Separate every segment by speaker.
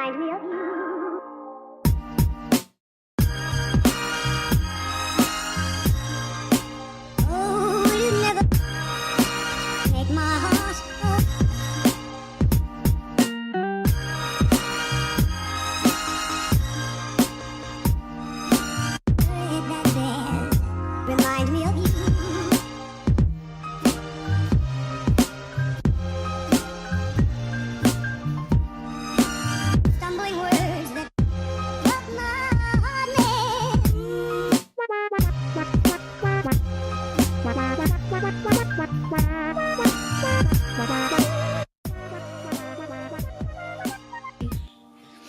Speaker 1: remind me of you. Oh, you never make my heart stop. That band remind me of you. Stumbling words that cut my heart,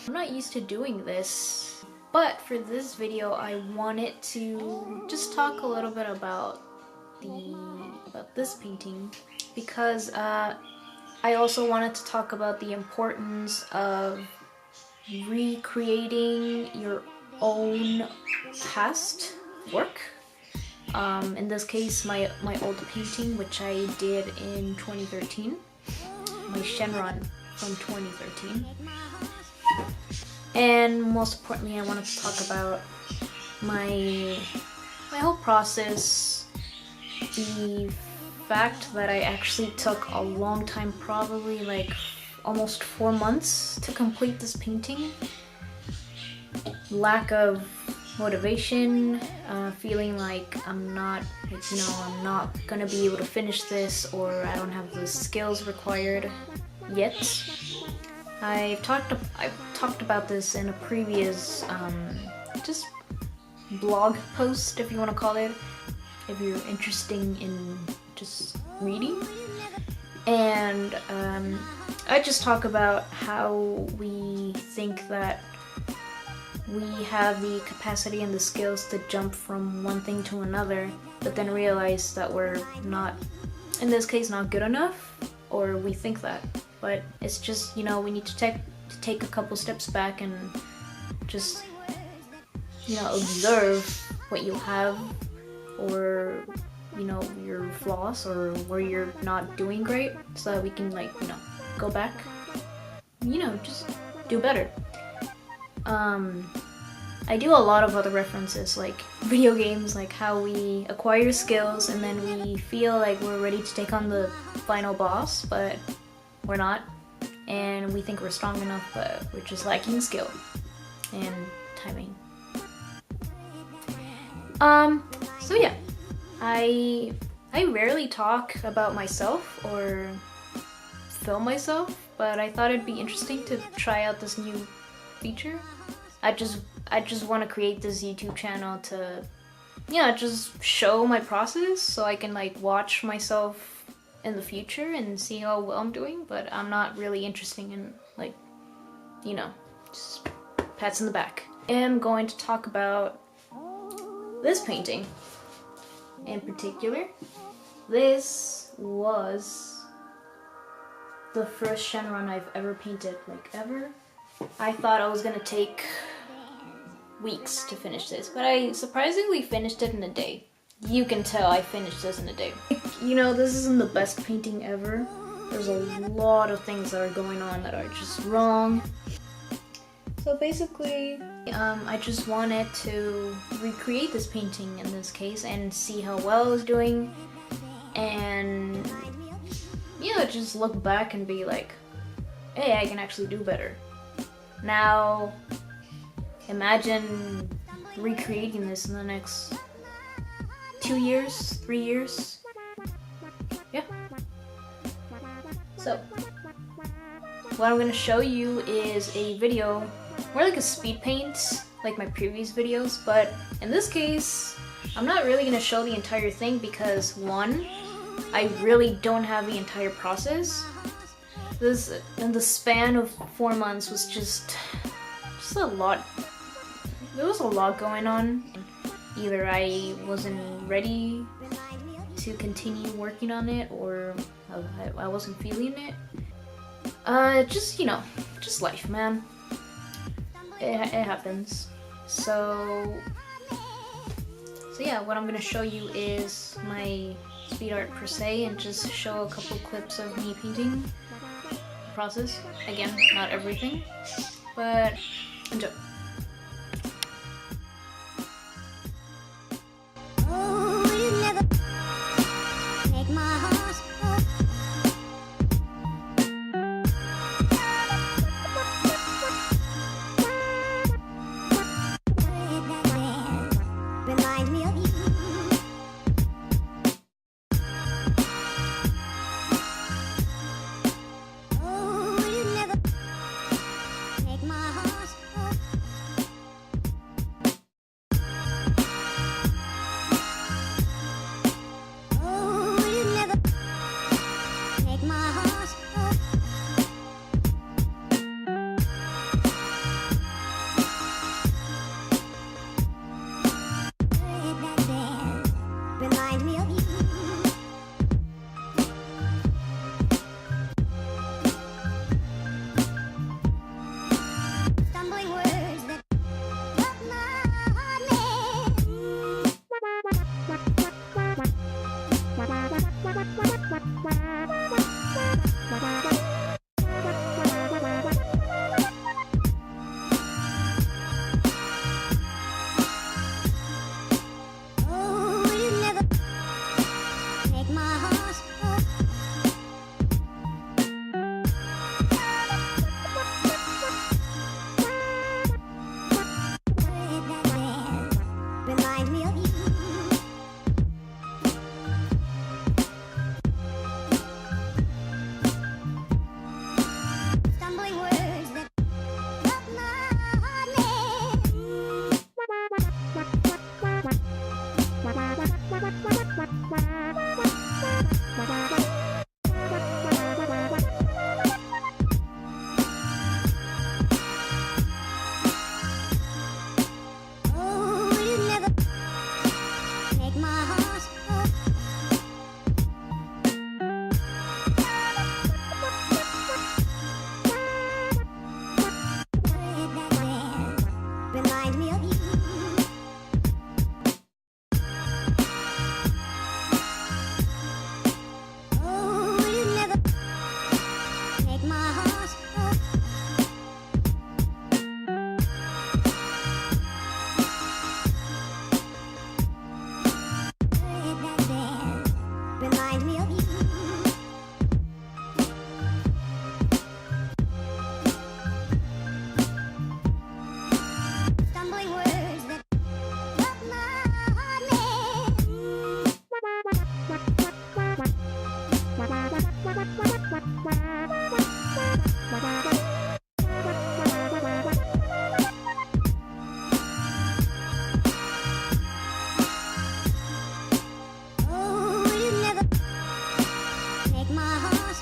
Speaker 2: I'm not used to doing this, but for this video I wanted to just talk a little bit about this painting because I also wanted to talk about the importance of recreating your own past work. In this case, my old painting, which I did in 2013, my Shenron from 2013. And most importantly, I wanted to talk about my whole process, the fact that I actually took a long time, probably like almost 4 months to complete this painting. Lack of motivation, feeling like I'm not gonna be able to finish this, or I don't have the skills required yet. I've talked about this in a previous just blog post, if you want to call it, if you're interested in just reading. And I just talk about how we think that we have the capacity and the skills to jump from one thing to another, but then realize that we're not, in this case, not good enough, or we think that. But it's just, we need to take a couple steps back and just, observe what you have, or, your flaws, or where you're not doing great, so that we can, go back, just do better. I do a lot of other references, like video games, like how we acquire skills and then we feel like we're ready to take on the final boss, but we're not, and we think we're strong enough, but we're just lacking skill and timing. So yeah, I rarely talk about myself or film myself, but I thought it'd be interesting to try out this new feature. I just want to create this YouTube channel to, just show my process so I can watch myself in the future and see how well I'm doing, but I'm not really interested in just pats in the back. I am going to talk about this painting in particular. This was the first Shenron I've ever painted, ever. I thought I was gonna take weeks to finish this, but I surprisingly finished it in a day. You can tell I finished this in a day. This isn't the best painting ever. There's a lot of things that are going on that are just wrong. So basically, I just wanted to recreate this painting in this case and see how well I was doing, and just look back and be like, hey, I can actually do better. Now, imagine recreating this in the next 2 years, 3 years. Yeah. So, what I'm gonna show you is a video, more like a speed paint, like my previous videos, but in this case, I'm not really gonna show the entire thing because, one, I really don't have the entire process. This, in the span of 4 months, was just a lot. There was a lot going on. Either I wasn't ready to continue working on it, or I wasn't feeling it. Just life, man. It happens. So yeah, what I'm gonna show you is my speed art per se, and just show a couple clips of me painting the process. Again, not everything, but enjoy.
Speaker 1: Oh, you never take my heart. Remind me of you. Oh, you never take my heart. Oh, you never take my heart. Remind me of you. Stumbling words that cut my heart, oh, you never take my heart. Remind me of you. Stumbling words that cut my heart, oh, you never take my heart. Remind me of you. Oh, you never take my heart. Remind me of you. Stumbling words that cut my heart, oh, you never take my heart.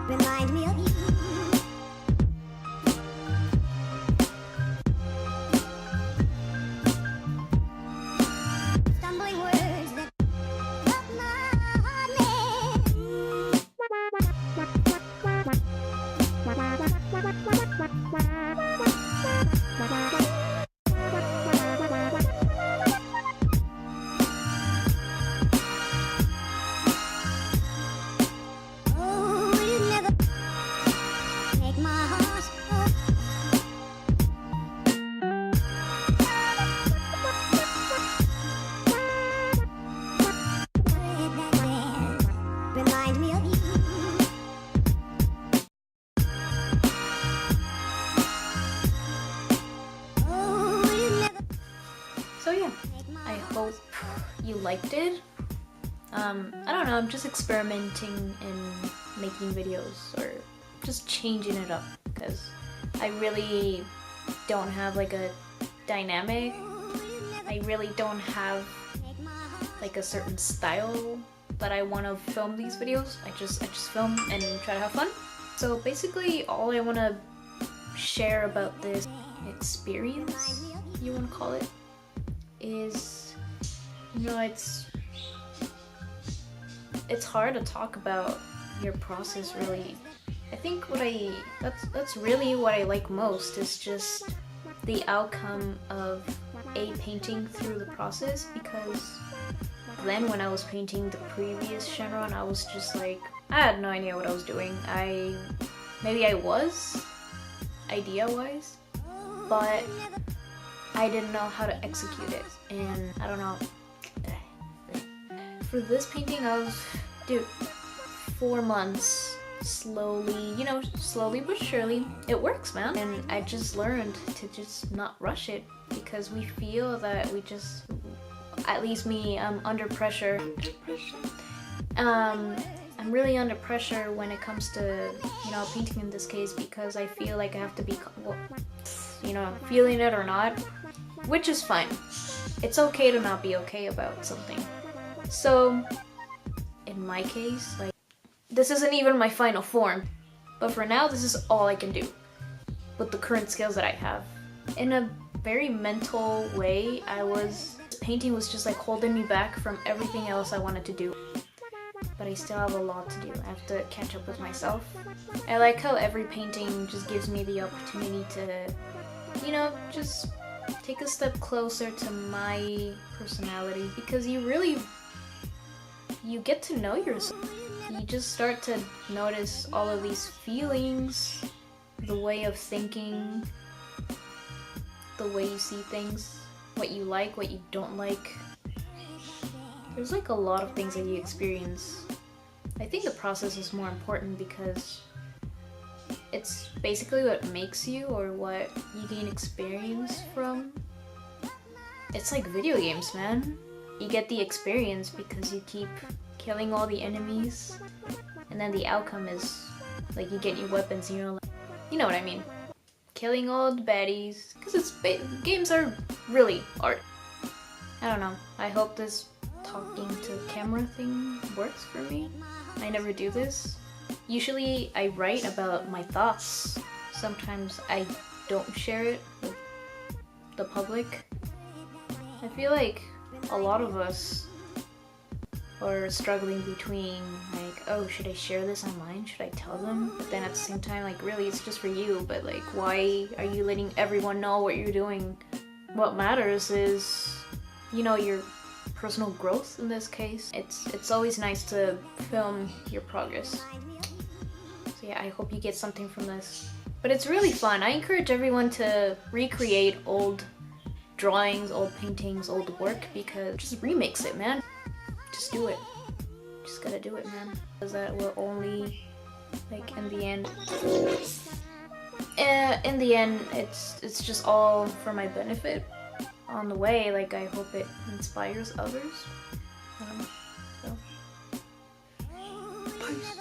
Speaker 1: Remind me of you. Stumbling words that cut my heart, oh, you never take my heart. Remind me of you. Oh, you never
Speaker 2: So yeah,
Speaker 1: take my
Speaker 2: I
Speaker 1: heart.
Speaker 2: hope you liked it. I don't know, I'm just experimenting and making videos or just changing it up because I really don't have like a dynamic. I really don't have like a certain style that I want to film these videos. I just film and try to have fun. So basically all I want to share about this experience, you want to call it, is, you know, it's hard to talk about your process really. I think that's really what I like most is just the outcome of a painting through the process, because then when I was painting the previous Shenron, I was just like, I had no idea what I was doing. Maybe I was, idea-wise, but I didn't know how to execute it, and I don't know. For this painting, I was, dude, 4 months, slowly, you know, slowly but surely, it works, man. And I just learned to just not rush it, because we feel that we just, at least me, I'm under pressure. I'm really under pressure when it comes to, you know, painting in this case, because I feel like I have to be, well, you know, feeling it or not, which is fine. It's okay to not be okay about something. So, in my case, like, this isn't even my final form, but for now, this is all I can do with the current skills that I have. In a very mental way, painting was just like holding me back from everything else I wanted to do. But I still have a lot to do. I have to catch up with myself. I like how every painting just gives me the opportunity to, you know, just take a step closer to my personality, because you get to know yourself. You just start to notice all of these feelings, the way of thinking, the way you see things, what you like, what you don't like. There's like a lot of things that you experience. I think the process is more important because it's basically what makes you, or what you gain experience from. It's like video games, man. You get the experience because you keep killing all the enemies, and then the outcome is like you get new weapons and you're like, you know what I mean, killing all the baddies, because games are really art. I don't know, I hope this talking to camera thing works for me. I never do this. Usually I write about my thoughts. Sometimes I don't share it with the public. I feel like a lot of us are struggling between like, oh, should I share this online? Should I tell them? But then at the same time, like, really, it's just for you, but like, why are you letting everyone know what you're doing? What matters is, you know, your personal growth in this case. It's always nice to film your progress. So yeah, I hope you get something from this. But it's really fun. I encourage everyone to recreate old drawings, old paintings, old work, because just remix it, man. Just do it. Just gotta do it, man. Because that will only, like, in the end, it's just all for my benefit. On the way, like, I hope it inspires others. So, peace.